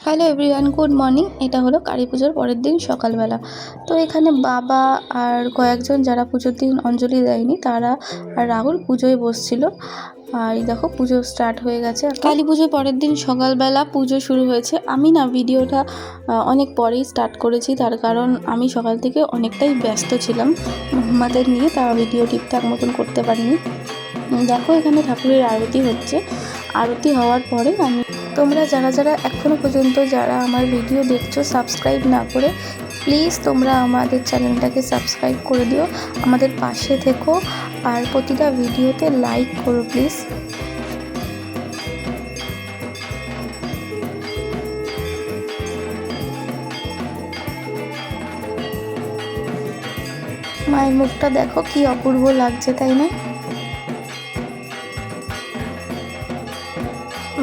Hello everyone, good morning. এটা হলো কালী পুজোর পরের দিন সকালবেলা। তো এখানে বাবা আর কয়েকজন যারা পুজোর দিন অঞ্জলি দেয়নি তারা আর রাহুল পুজোয় বসছিল। আর দেখো পুজো স্টার্ট হয়ে গেছে। কালী পুজোর পরের দিন সকালবেলা পুজো শুরু হয়েছে। আমি না ভিডিওটা অনেক পরেই স্টার্ট করেছি, তার কারণ আমি সকাল থেকে অনেকটাই ব্যস্ত ছিলাম আমাদের নিয়ে, তা ভিডিও ঠিকঠাক মতন করতে পারিনি। দেখো এখানে ঠাকুরের আরতি হচ্ছে। আরতি হওয়ার পরে তোমরা যারা এখনও পর্যন্ত যারা আমার ভিডিও দেখছো সাবস্ক্রাইব না করে, প্লিজ তোমরা আমাদের চ্যানেলটাকে সাবস্ক্রাইব করে দিও, আমাদের পাশে থেকো আর প্রতিটা ভিডিওতে লাইক করো প্লিজ। মায়ের মুখটা দেখো কি অপূর্ব লাগছে, তাই না?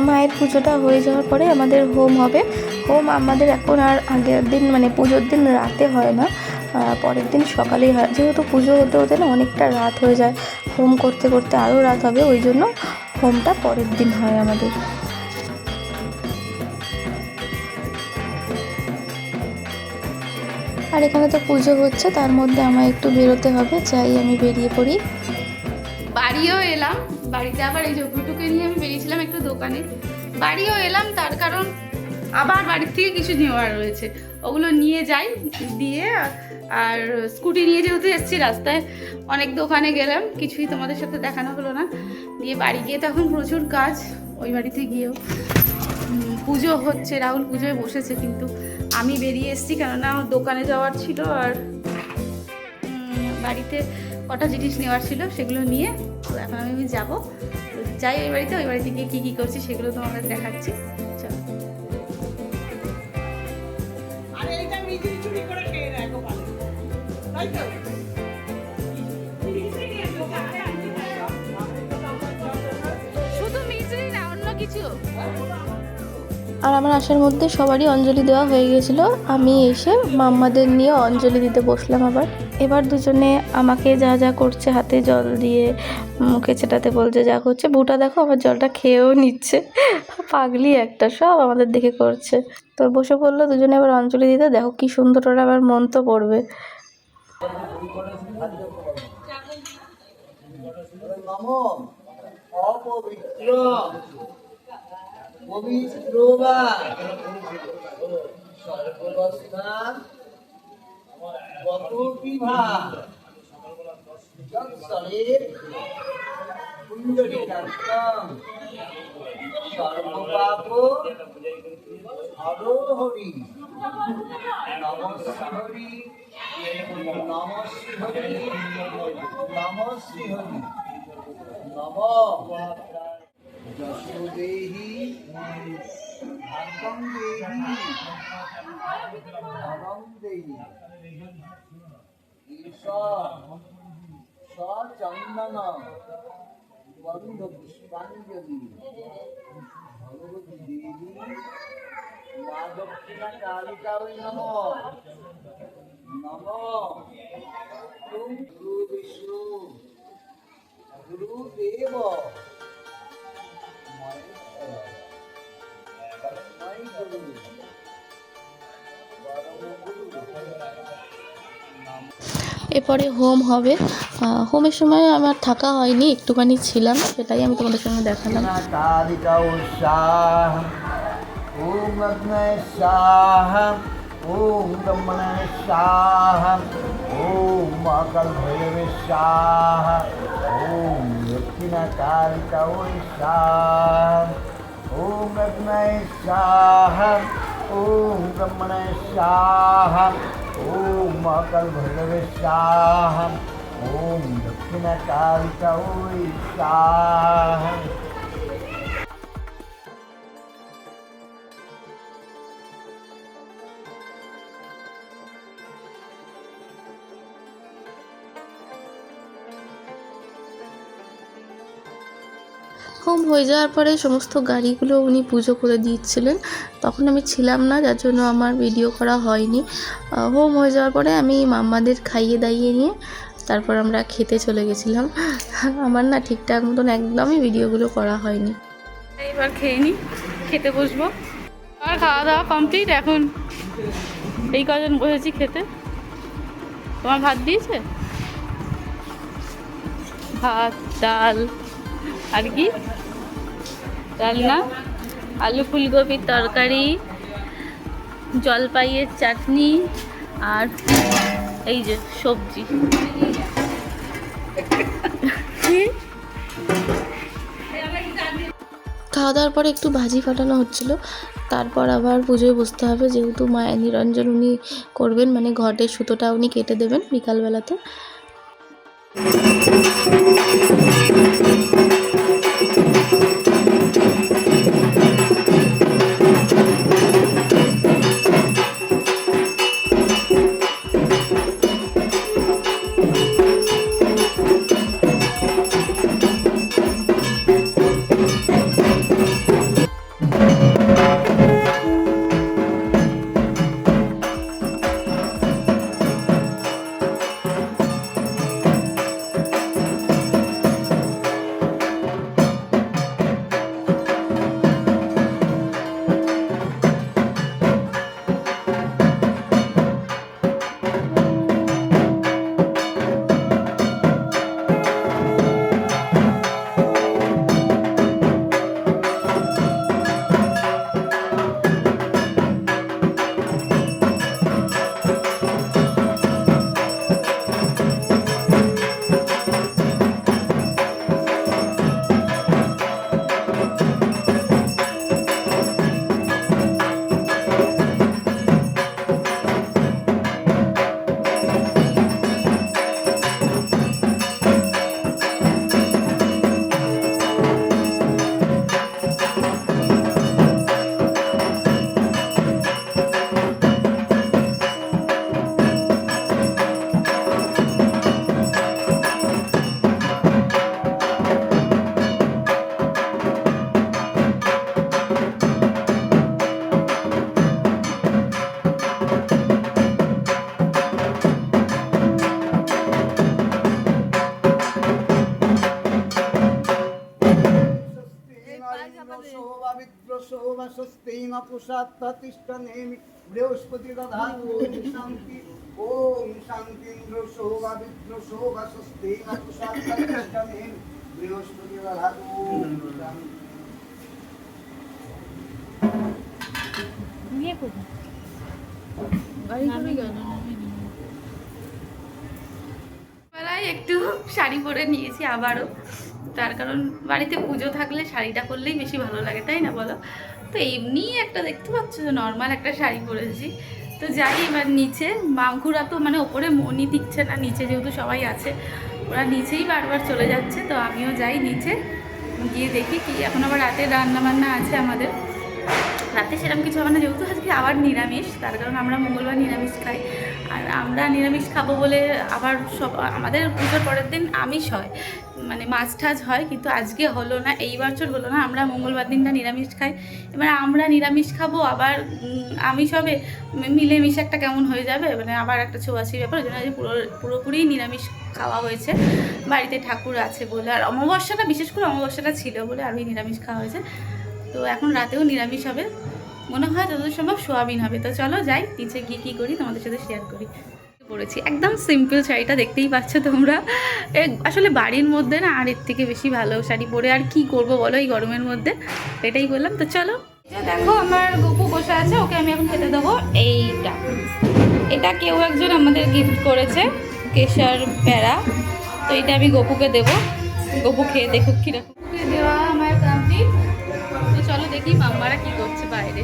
মায়ের পুজোটা হয়ে যাওয়ার পরে আমাদের হোম হবে। হোম আমাদের এখন আর আগের দিন মানে পুজোর দিন রাতে হয় না, পরের দিন সকালেই হয়। যেহেতু পুজো হতে হতে না অনেকটা রাত হয়ে যায়, হোম করতে করতে আরও রাত হবে, ওই জন্য হোমটা পরের দিন হয় আমাদের। আর এখানে তো পুজো হচ্ছে, তার মধ্যে আমায় একটু বেরোতে হবে, চাই আমি বেরিয়ে পড়ি। বাড়িও এলাম, বাড়িতে আবার এই জব্বুটুকে নিয়ে আমি বেরিয়েছিলাম একটু দোকানে। বাড়িও এলাম, তার কারণ আবার বাড়ির থেকে কিছু নেওয়ার রয়েছে, ওগুলো নিয়ে যাই দিয়ে। আর স্কুটি নিয়ে যেহেতু এসেছি, রাস্তায় অনেক দোকানে গেলাম, কিছুই তোমাদের সাথে দেখানো হলো না। দিয়ে বাড়ি গিয়ে তখন প্রচুর কাজ, ওই বাড়িতে গিয়েও পুজো হচ্ছে, রাহুল পুজোয় বসেছে, কিন্তু আমি বেরিয়ে এসেছি কেননা আমার দোকানে যাওয়ার ছিল আর বাড়িতে কটা জিনিস নেওয়ার ছিল, সেগুলো নিয়ে তো এখন আমি যাবো। যাই ওই বাড়িতে গিয়ে কী করছি সেগুলো তোমাদের দেখাচ্ছি। চলো। শুধু মিছরি না, অন্য কিছু। আর আমার আসার মধ্যে সবারই অঞ্জলি দেওয়া হয়ে গিয়েছিল। আমি এসে মাম্মাদের নিয়ে অঞ্জলি দিতে বসলাম আবার। এবার দুজনে আমাকে যা যা করছে, হাতে জল দিয়ে মুখে চেটাতে বলছে, যা করছে। বুটা দেখো আমার জলটা খেয়েও নিচ্ছে, পাগলি একটা, সব আমাদের দেখে করছে। তো বসে পড়লো দুজনে এবার অঞ্জলি দিতে। দেখো কি সুন্দর ওরা আবার মন তো পড়বে। পবিত্র বা সর্বস্থান গতবিভা যৎসরের পুণ্ডরীকান্তম সর্বপাপ হরোহরি নমঃহরি নমঃহরি নমঃহরি নমঃ যশো দেহি ভাগ্যং দেহি ধনং দেহি সচন্দন বন্ধ পুষ্পাঞ্জলি ভগবতী দেবী মা দক্ষিণা কালিকায় নমঃ নমঃ গুরু বিষ্ণু গুরুদেব এরপরে হোম হবে। হোমের সময় আমার থাকা হয়নি, একটুখানি ছিলাম, সেটাই আমি তোমাদের সঙ্গে দেখালাম। ওম অগ্নয় স্বাহা ওম ব্রহ্মণায় স্বাহা ওম মহাকাল ভৈরবে স্বাহা ওম দক্ষিণা কালিকা ওই স্বাহা ওম অগ্নয় স্বাহা ওম ব্রহ্মণায় স্বাহা ওম মহাকাল ভৈরবে স্বাহা ওম দক্ষিণা কালিকা ওই স্বাহা। হোম হয়ে যাওয়ার পরে সমস্ত গাড়িগুলো উনি পুজো করে দিচ্ছিলেন, তখন আমি ছিলাম না, যার জন্য আমার ভিডিও করা হয়নি। হোম হয়ে যাওয়ার পরে আমি মাম্মাদের খাইয়ে দাইয়ে নিয়ে তারপর আমরা খেতে চলে গেছিলাম। আমার না ঠিকঠাক মতন একদমই ভিডিওগুলো করা হয়নি। এবার খেয়ে নিই, খেতে বসবো। আর খাওয়া দাওয়া কমপ্লিট। এখন এই কজন বসেছি খেতে। তোমার ভাত দিয়েছে? ভাত, ডাল, আর কি রান্না, আলু ফুলকপির তরকারি, জলপাইয়ের চাটনি, আর এই যে সবজি। খাওয়া দাওয়ার পরে একটু ভাজি ফাটানো হচ্ছিল, তারপর আবার পুজোয় বসতে হবে, যেহেতু মায়ের নিরঞ্জন উনি করবেন, মানে ঘটের সুতোটা উনি কেটে দেবেন বিকালবেলাতে। বৃহস্পতি দধাতু শান্তি। ওম শান্তি ইন্দ্র শোভা বিদ্র শোভা স্বস্তি নপুষাৎ প্রতিষ্ঠানে বৃহস্পতি দধাতু শান্তি। বেলায় একটু শাড়ি পরে নিয়েছি আবারও, তার কারণ বাড়িতে পুজো থাকলে শাড়িটা পরলেই বেশি ভালো লাগে, তাই না বলো? তো এমনি একটা দেখতে পাচ্ছ যে নর্মাল একটা শাড়ি পরেছি। তো যাই এবার নিচে, মামকুরা তো মানে ওপরে মনই দিচ্ছে না, নিচে যেহেতু সবাই আছে ওরা নিচেই বারবার চলে যাচ্ছে। তো আমিও যাই নিচে, গিয়ে দেখি কি এখন আবার রাতে রান্না বান্না আছে আমাদের। রাতে সেরকম কিছু হবে না, যেহেতু আজকে আবার নিরামিষ, তার কারণ আমরা মঙ্গলবার নিরামিষ খাই। আর আমরা নিরামিষ খাবো বলে আবার সব আমাদের পুজোর পরের দিন আমিষ হয়, মানে মাছ টাছ হয়, কিন্তু আজকে হলো না, এই বছর হলো না। আমরা মঙ্গলবার দিনটা নিরামিষ খাই, এবার আমরা নিরামিষ খাবো আবার আমিষ হবে, মিলেমিশে একটা কেমন হয়ে যাবে, মানে আবার একটা ছোঁয়াছি ব্যাপার। ওই জন্য পুরোপুরি নিরামিষ খাওয়া হয়েছে, বাড়িতে ঠাকুর আছে বলে। আর অমাবস্যাটা, বিশেষ করে অমাবস্যাটা ছিল বলে আরও নিরামিষ খাওয়া হয়েছে। তো এখন রাতেও নিরামিষ হবে, মনে হয় যতদূর সম্ভব সোয়াবিন হবে। তো চলো যাই নিচে গিয়ে কী করি তোমাদের সাথে শেয়ার করি। পরেছি একদম সিম্পল শাড়িটা, দেখতেই পাচ্ছ তোমরা। আসলে বাড়ির মধ্যে না আর এর থেকে বেশি ভালো শাড়ি পরে আর কি করব বলো এই গরমের মধ্যে, এটাই বললাম। তো চলো, দেখো আমার গপু বসে আছে, ওকে আমি এখন খেতে দেবো। এটা কেউ একজন আমাদের গিফট করেছে, কেশর প্যারা। তো এটা আমি গপুকে দেবো, গপু খেয়ে দেখুক কীরকম। দেওয়া আমার কমপ্লিট। তো চলো দেখি মাম্মারা কি করছে বাইরে।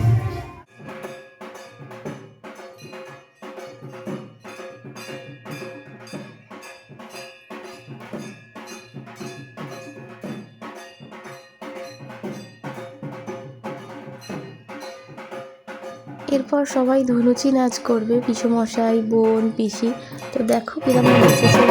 এরপর সবাই ধুনুচি নাচ করবে, পিসুমশাই, বোন, পিসি। তো দেখো কিরকম নাচেছে।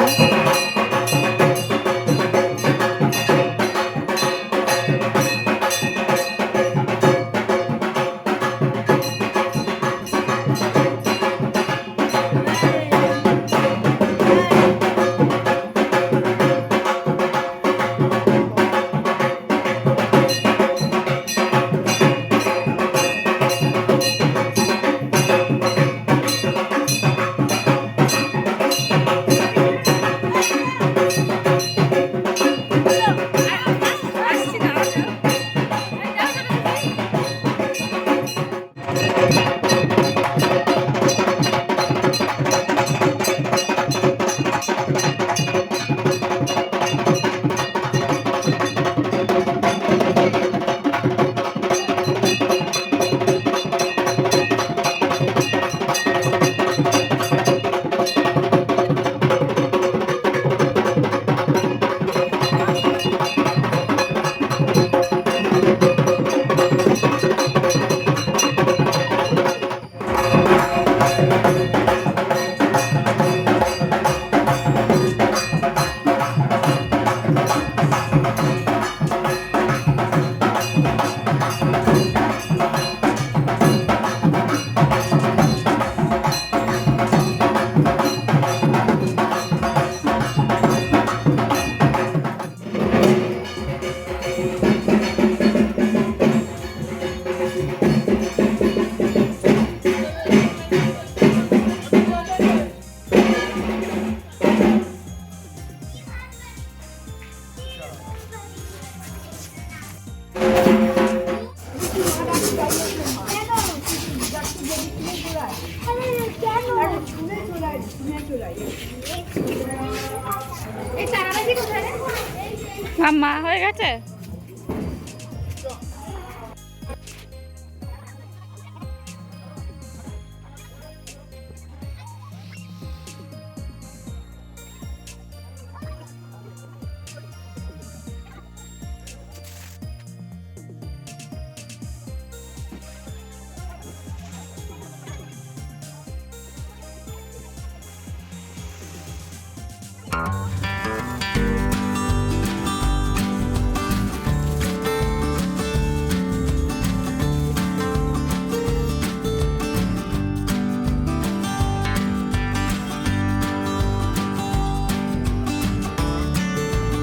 মা হয়ে গেছে।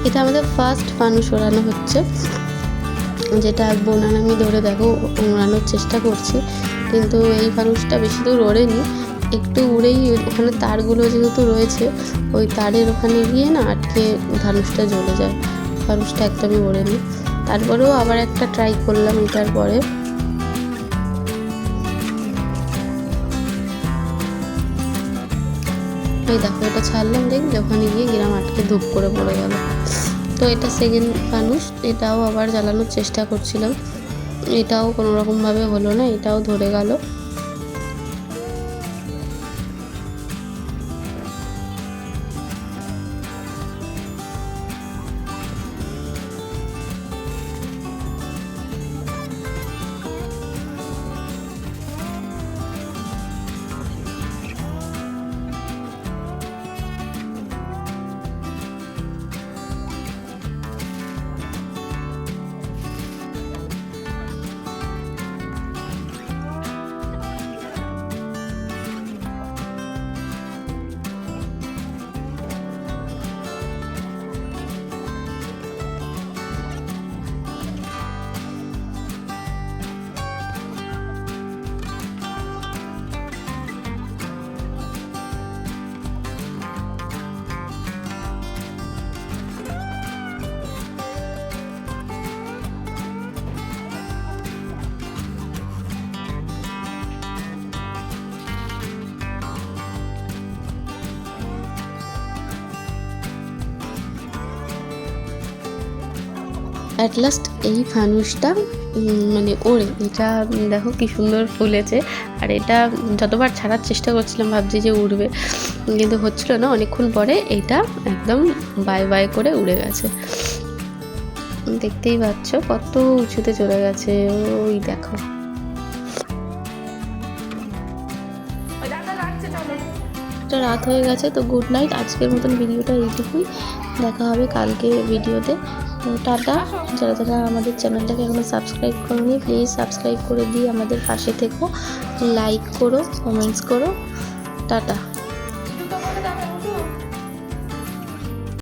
এটা আমাদের ফার্স্ট ফানুস ওড়ানো হচ্ছে, যেটা বোন আর আমি ধরে দেখো ওড়ানোর চেষ্টা করছি, কিন্তু এই ফানুসটা বেশি দূর ওড়েনি, একটু উড়েই ওখানে তারগুলো যেহেতু রয়েছে ওই তারের ওখানে গিয়ে না আটকে ফানুসটা জ্বলে যায়, ফানুসটা একদমই ওড়েনি। তারপরেও আবার একটা ট্রাই করলাম এটার পরে। এই দেখো এটা ছাড়লাম, দেখলে ওখানে গিয়ে গ্রাম আটকে ধূপ করে পড়ে গেল। তো এটা সেকেন্ড ফানুস, এটাও আবার জ্বালানোর চেষ্টা করছিলাম, এটাও কোনো রকমভাবে হলো না, এটাও ধরে গেল। অ্যাট লাস্ট এই ফানুসটা মানে ওড়ে, এটা দেখো কি সুন্দর ফুলেছে। আর এটা যতবার ছাড়ার চেষ্টা করছিলাম ভাবছি যে উড়বে, কিন্তু হচ্ছিল না। অনেকক্ষণ পরে এটা একদম বাই বাই করে উড়ে গেছে, দেখতেই পাচ্ছ কত উঁচুতে চলে গেছে। ওই দেখো, তো রাত হয়ে গেছে, তো গুড নাইট। আজকের মতন ভিডিওটা এইটুকুই, দেখা হবে কালকে ভিডিওতে। তো টাটা। যারা যারা আমাদের চ্যানেলটাকে এখনো সাবস্ক্রাইব করোনি প্লিজ সাবস্ক্রাইব করে দিয়ে আমাদের পাশে থেকো, লাইক করো, কমেন্টস করো। টাটা।